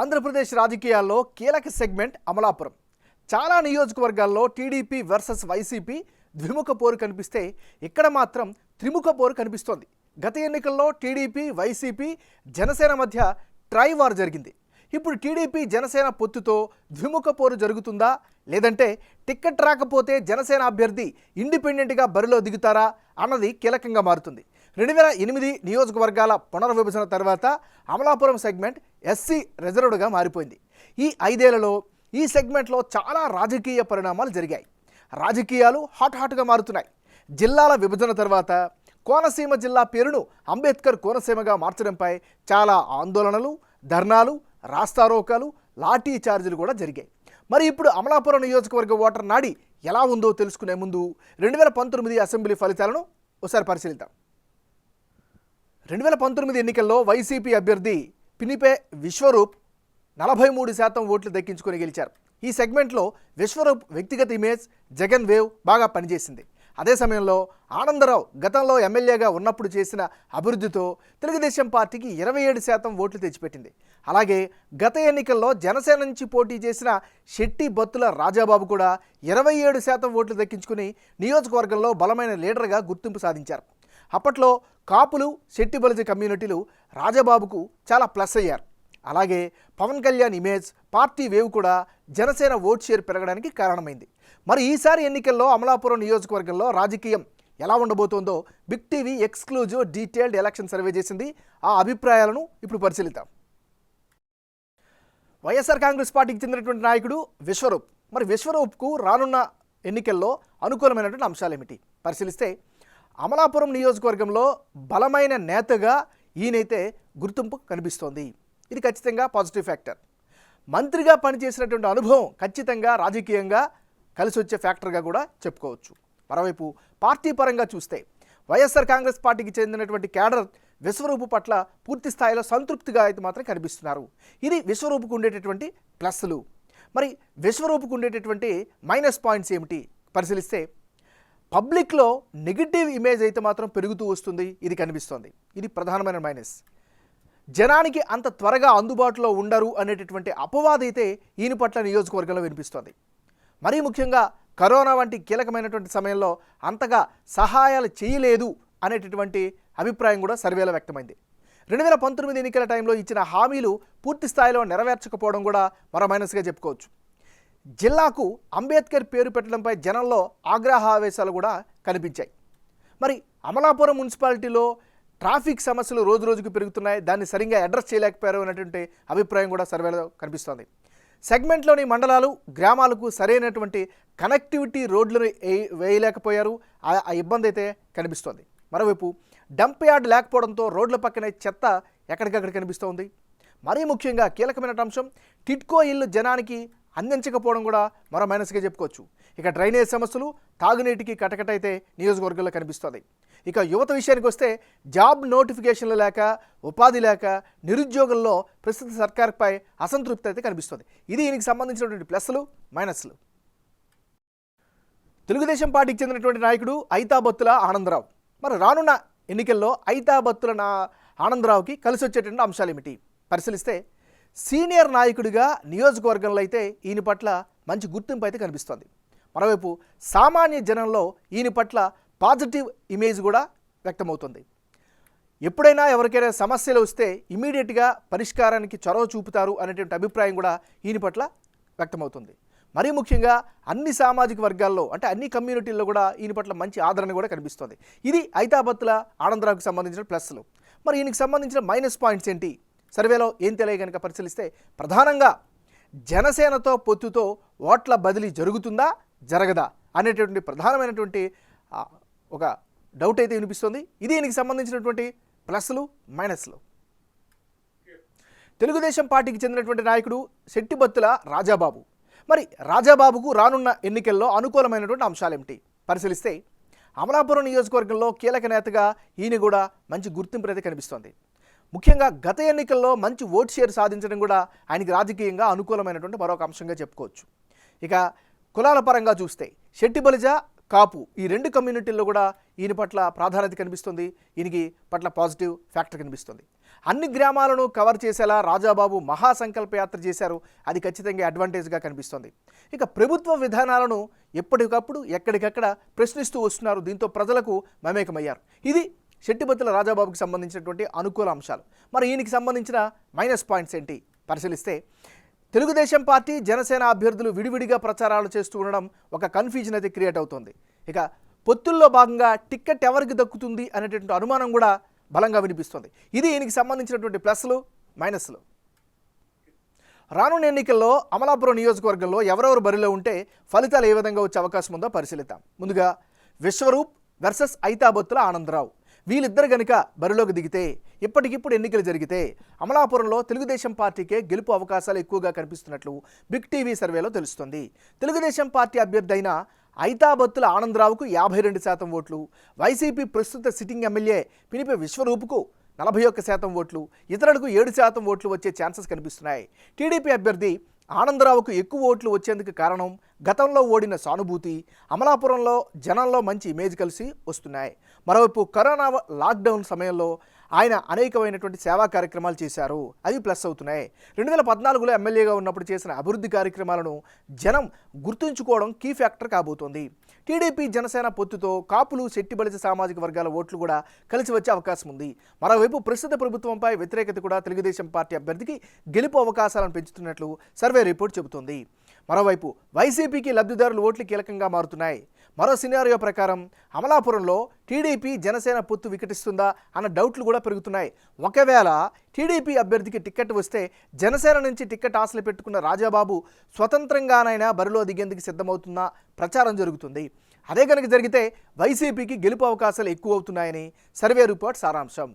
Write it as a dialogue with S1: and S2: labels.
S1: ఆంధ్రప్రదేశ్ రాజకీయాల్లో కీలక సెగ్మెంట్ అమలాపురం. చాలా నియోజకవర్గాల్లో టీడీపీ వర్సెస్ వైసీపీ ద్విముఖ పోరు కనిపిస్తే ఇక్కడ మాత్రం త్రిముఖ పోరు కనిపిస్తోంది. గత ఎన్నికల్లో టీడీపీ, వైసీపీ, జనసేన మధ్య ట్రై వార్ జరిగింది. ఇప్పుడు టీడీపీ జనసేన పొత్తుతో ద్విముఖ పోరు జరుగుతుందా, లేదంటే టిక్కెట్ రాకపోతే జనసేన అభ్యర్థి ఇండిపెండెంట్గా బరిలో దిగుతారా అన్నది కీలకంగా మారుతుంది. 2008 నియోజకవర్గాల పునర్విభజన తర్వాత అమలాపురం సెగ్మెంట్ ఎస్సీ రిజర్వ్డ్గా మారిపోయింది. ఈ 5 ఏళ్లలో ఈ సెగ్మెంట్లో చాలా రాజకీయ పరిణామాలు జరిగాయి. రాజకీయాలు హాట్గా మారుతున్నాయి. జిల్లాల విభజన తర్వాత కోనసీమ జిల్లా పేరును అంబేద్కర్ కోనసీమగా మార్చడంపై చాలా ఆందోళనలు, ధర్నాలు, రాస్తారోకాలు, లాఠీ చార్జీలు కూడా జరిగాయి. మరి ఇప్పుడు అమలాపురం నియోజకవర్గ ఓటర్ నాడి ఎలా ఉందో తెలుసుకునే ముందు 2019 అసెంబ్లీ ఫలితాలను ఒకసారి పరిశీలిద్దాం. 2019 ఎన్నికల్లో వైసీపీ అభ్యర్థి పినిపే విశ్వరూప్ 43% ఓట్లు దక్కించుకొని గెలిచారు. ఈ సెగ్మెంట్లో విశ్వరూప్ వ్యక్తిగత ఇమేజ్, జగన్ వేవ్ బాగా పనిచేసింది. అదే సమయంలో ఆనందరావు గతంలో ఎమ్మెల్యేగా ఉన్నప్పుడు చేసిన అభివృద్ధితో తెలుగుదేశం పార్టీకి 27% ఓట్లు తెచ్చిపెట్టింది. అలాగే గత ఎన్నికల్లో జనసేన నుంచి పోటీ చేసిన శెట్టి బత్తుల రాజాబాబు కూడా 27% ఓట్లు దక్కించుకుని నియోజకవర్గంలో బలమైన లీడర్గా గుర్తింపు సాధించారు. అప్పట్లో కాపులు, శెట్టి బలిజ కమ్యూనిటీలు రాజాబాబుకు చాలా ప్లస్ అయ్యారు. అలాగే Pawan Kalyan image, party wave కూడా జనసేన ఓట్ షేర్ పెరగడానికి కారణమైంది. మరి ఈసారి ఎన్నికల్లో అమలాపురం నియోజకవర్గంలో రాజకీయం ఎలా ఉండబోతోందో big TV exclusive detailed election survey చేసింది. ఆ అభిప్రాయాలను ఇప్పుడు పరిశీలిద్దాం. వైఎస్ఆర్ కాంగ్రెస్ పార్టీకి చెందినటువంటి నాయకుడు విశ్వరూప్. మరి విశ్వరూప్కు రానున్న ఎన్నికల్లో అనుకూలమైనటువంటి అంశాలు ఏమిటి పరిశీలిస్తే, అమలాపురం నియోజకవర్గంలో బలమైన నేతగా ఈయనైతే గుర్తింపు కనిపిస్తోంది. ఇది ఖచ్చితంగా పాజిటివ్ ఫ్యాక్టర్. మంత్రిగా పనిచేసినటువంటి అనుభవం ఖచ్చితంగా రాజకీయంగా కలిసి వచ్చే ఫ్యాక్టర్గా కూడా చెప్పుకోవచ్చు. మరోవైపు పార్టీ పరంగా చూస్తే వైఎస్ఆర్ కాంగ్రెస్ పార్టీకి చెందినటువంటి క్యాడర్ విశ్వరూపు పట్ల పూర్తి స్థాయిలో సంతృప్తిగా అయితే మాత్రం కనిపిస్తున్నారు. ఇది విశ్వరూపుకు ఉండేటటువంటి ప్లస్లు. మరి విశ్వరూపుకు ఉండేటటువంటి మైనస్ పాయింట్స్ ఏమిటి పరిశీలిస్తే, పబ్లిక్లో నెగిటివ్ ఇమేజ్ అయితే మాత్రం పెరుగుతూ వస్తుంది, ఇది కనిపిస్తోంది. ఇది ప్రధానమైన మైనస్. జనానికి అంత త్వరగా అందుబాటులో ఉండరు అనేటటువంటి అపవాదం అయితే ఈయన పట్ల నియోజకవర్గంలో వినిపిస్తోంది. మరీ ముఖ్యంగా కరోనా వంటి కీలకమైనటువంటి సమయంలో అంతగా సహాయాలు చేయలేదు అనేటటువంటి అభిప్రాయం కూడా సర్వేలో వ్యక్తమైంది. 2019 ఎన్నికల టైంలో ఇచ్చిన హామీలు పూర్తి స్థాయిలో నెరవేర్చకపోవడం కూడా మరో మైనస్గా చెప్పుకోవచ్చు. జిల్లాకు అంబేద్కర్ పేరు పెట్టడంపై జనంలో ఆగ్రహావేశాలు కూడా కనిపించాయి. మరి అమలాపురం మున్సిపాలిటీలో ట్రాఫిక్ సమస్యలు రోజు రోజుకు పెరుగుతున్నాయి, దాన్ని సరిగ్గా అడ్రస్ చేయలేకపోయారు అనేటువంటి అభిప్రాయం కూడా సర్వేలో కనిపిస్తోంది. సెగ్మెంట్లోని మండలాలు, గ్రామాలకు సరైనటువంటి కనెక్టివిటీ రోడ్లను వేయలేకపోయారు, ఆ ఇబ్బంది అయితే కనిపిస్తోంది. మరోవైపు డంప్ యార్డ్ లేకపోవడంతో రోడ్ల పక్కనే చెత్త ఎక్కడికక్కడ కనిపిస్తోంది. మరీ ముఖ్యంగా కీలకమైన అంశం టిట్కో ఇల్లు జనానికి అందించకపోవడం కూడా మరో మైనస్గా చెప్పుకోవచ్చు. ఇక డ్రైనేజ్ సమస్యలు, తాగునీటికి కటకట అయితే నియోజకవర్గంలో కనిపిస్తుంది. ఇక యువత విషయానికి వస్తే జాబ్ నోటిఫికేషన్లు లేక, ఉపాధి లేక నిరుద్యోగుల్లో ప్రస్తుత సర్కార్పై అసంతృప్తి అయితే కనిపిస్తుంది. ఇది దీనికి సంబంధించినటువంటి ప్లస్లు, మైనస్లు. తెలుగుదేశం పార్టీకి చెందినటువంటి నాయకుడు ఐతాబత్తుల ఆనందరావు. మరి రానున్న ఎన్నికల్లో ఐతాబత్తుల ఆనందరావుకి కలిసి వచ్చేటువంటి అంశాలు ఏమిటి పరిశీలిస్తే, సీనియర్ నాయకుడిగా నియోజకవర్గంలో అయితే ఈయన పట్ల మంచి గుర్తింపు అయితే కనిపిస్తోంది. మరోవైపు సామాన్య జనంలో ఈయన పట్ల పాజిటివ్ ఇమేజ్ కూడా వ్యక్తమవుతుంది. ఎప్పుడైనా ఎవరికైనా సమస్యలు వస్తే ఇమీడియట్గా పరిష్కారానికి చొరవ చూపుతారు అనేటువంటి అభిప్రాయం కూడా ఈయన పట్ల వ్యక్తమవుతుంది. మరీ ముఖ్యంగా అన్ని సామాజిక వర్గాల్లో, అంటే అన్ని కమ్యూనిటీల్లో కూడా ఈయన పట్ల మంచి ఆదరణ కూడా కనిపిస్తుంది. ఇది ఐతాబత్తుల ఆనందరావుకి సంబంధించిన ప్లస్లు. మరి ఈయనకి సంబంధించిన మైనస్ పాయింట్స్ ఏంటి సర్వేలో ఏం తెలియ కనుక పరిశీలిస్తే, ప్రధానంగా జనసేనతో పొత్తుతో ఓట్ల బదిలీ జరుగుతుందా, జరగదా అనేటువంటి ప్రధానమైనటువంటి ఒక డౌట్ అయితే వినిపిస్తుంది. ఇది దీనికి సంబంధించినటువంటి ప్లస్లు, మైనస్లు. తెలుగుదేశం పార్టీకి చెందినటువంటి నాయకుడు శెట్టి బత్తుల రాజాబాబు. మరి రాజాబాబుకు రానున్న ఎన్నికల్లో అనుకూలమైనటువంటి అంశాలు ఏమిటి పరిశీలిస్తే, అమలాపురం నియోజకవర్గంలో కీలక నేతగా ఈయన కూడా మంచి గుర్తింపు అయితే కనిపిస్తోంది. ముఖ్యంగా గత ఎన్నికల్లో మంచి ఓట్ షేర్ సాధించడం కూడా ఆయనకి రాజకీయంగా అనుకూలమైనటువంటి మరొక అంశంగా చెప్పుకోవచ్చు. ఇక కులాల పరంగా చూస్తే శెట్టి బలిజ, కాపు ఈ 2 కమ్యూనిటీల్లో కూడా ఈయన పట్ల ప్రాధాన్యత కనిపిస్తుంది. ఈయనకి పట్ల పాజిటివ్ ఫ్యాక్టర్ కనిపిస్తుంది. అన్ని గ్రామాలను కవర్ చేసేలా రాజాబాబు మహాసంకల్ప యాత్ర చేశారు. అది ఖచ్చితంగా అడ్వాంటేజ్గా కనిపిస్తోంది. ఇక ప్రభుత్వ విధానాలను ఎప్పటికప్పుడు ఎక్కడికక్కడ ప్రశ్నిస్తూ వస్తున్నారు. దీంతో ప్రజలకు మమేకమయ్యారు. ఇది శెట్టిబత్తుల రాజాబాబుకి సంబంధించినటువంటి అనుకూల అంశాలు. మరి ఈయనకి సంబంధించిన మైనస్ పాయింట్స్ ఏంటి పరిశీలిస్తే, తెలుగుదేశం పార్టీ జనసేన అభ్యర్థులు విడివిడిగా ప్రచారాలు చేస్తూ ఉండడం ఒక కన్ఫ్యూజన్ అయితే క్రియేట్ అవుతుంది. ఇక పొత్తుల్లో భాగంగా టిక్కెట్ ఎవరికి దక్కుతుంది అనేటువంటి అనుమానం కూడా బలంగా వినిపిస్తుంది. ఇది ఈయనకి సంబంధించినటువంటి ప్లస్లు మైనస్లు. రానున్న ఎన్నికల్లో అమలాపురం నియోజకవర్గంలో ఎవరెవరు బరిలో ఉంటే ఫలితాలు ఏ విధంగా వచ్చే అవకాశం ఉందో పరిశీలిద్దాం. ముందుగా విశ్వరూప్ వర్సెస్ ఐతాబత్తుల ఆనందరావు. వీళ్ళిద్దరు గనుక బరిలోకి దిగితే, ఇప్పటికిప్పుడు ఎన్నికలు జరిగితే అమలాపురంలో తెలుగుదేశం పార్టీకే గెలుపు అవకాశాలు ఎక్కువగా కనిపిస్తున్నట్లు బిగ్ టీవీ సర్వేలో తెలుస్తుంది. తెలుగుదేశం పార్టీ అభ్యర్థి అయిన ఐతాబత్తుల ఆనందరావుకు 52% ఓట్లు, వైసీపీ ప్రస్తుత సిట్టింగ్ ఎమ్మెల్యే పినిపి విశ్వరూపుకు 41% ఓట్లు, ఇతరులకు 7% ఓట్లు వచ్చే ఛాన్సెస్ కనిపిస్తున్నాయి. టీడీపీ అభ్యర్థి ఆనందరావుకు ఎక్కువ ఓట్లు వచ్చేందుకు కారణం గతంలో ఓడిన సానుభూతి, అమలాపురంలో జనంలో మంచి ఇమేజ్ కలిసి వస్తున్నాయి. మరోవైపు కరోనా లాక్డౌన్ సమయంలో ఆయన అనేకమైనటువంటి సేవా కార్యక్రమాలు చేశారు, అవి ప్లస్ అవుతున్నాయి. 2014లో ఎమ్మెల్యేగా ఉన్నప్పుడు చేసిన అభివృద్ధి కార్యక్రమాలను జనం గుర్తుంచుకోవడం కీ ఫ్యాక్టర్ కాబోతోంది. టీడీపీ జనసేన పొత్తుతో కాపులు శెట్టిబలిజ సామాజిక వర్గాల ఓట్లు కూడా కలిసి వచ్చే అవకాశం ఉంది. మరోవైపు ప్రస్తుత ప్రభుత్వంపై వ్యతిరేకత కూడా తెలుగుదేశం పార్టీ అభ్యర్థికి గెలుపు అవకాశాలను పెంచుతున్నట్లు సర్వే రిపోర్ట్ చెబుతోంది. మరోవైపు వైసీపీకి లబ్ధిదారుల ఓట్లు కీలకంగా మారుతున్నాయి. మరో సినారియో ప్రకారం అమలాపురంలో టీడీపీ జనసేన పొత్తు వికటిస్తుందా అన్న డౌట్లు కూడా పెరుగుతున్నాయి. ఒకవేళ టీడీపీ అభ్యర్థికి టికెట్ వస్తే జనసేన నుంచి టికెట్ ఆశలు పెట్టుకున్న రాజాబాబు స్వతంత్రంగానైనా బరిలో దిగేందుకు సిద్ధమవుతున్న ప్రచారం జరుగుతుంది. అదే కనుక జరిగితే వైసీపీకి గెలుపు అవకాశాలు ఎక్కువ అవుతున్నాయని సర్వే రిపోర్ట్ సారాంశం.